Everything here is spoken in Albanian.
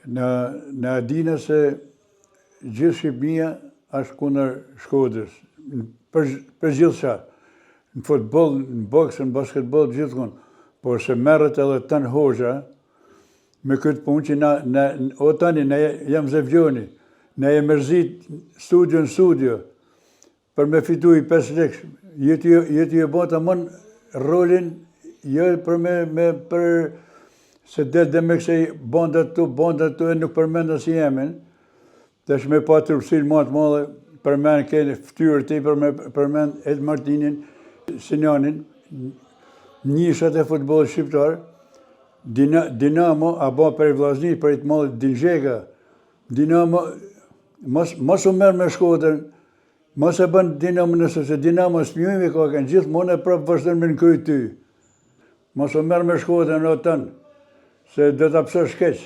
Në adina se gjithë Shqipënia është kundër Shkodrës, për gjithë qa. Në futbol, në boks, në basketbol, gjithë por se merret edhe tënë hoxha me këtë punë që o tani, ne jam zevgjoni, ne e mërzit studio, për me fitu i 5 lekë, jeti e bota mën rolin, jo për se dhe me kësej bandat tu, e nuk përmenda si jemin, dhe shme pa të rësil matë madhe, përmend kene ftyrë ti, përmend Ed Martinin, Sinjanin, njëshat e futbollit shqiptar, Dinamo, a ba për i Vllazni, për i të mallit Dinxheka, Dinamo, mos u merë me Shkodrën, mos e bën Dinamo nëse se Dinamo smjujme ka kënë, gjithmonë e prapë vazhdon me në kryt ty. Mos u merë me Shkodrën o tënë, se dhe të apsosh keq.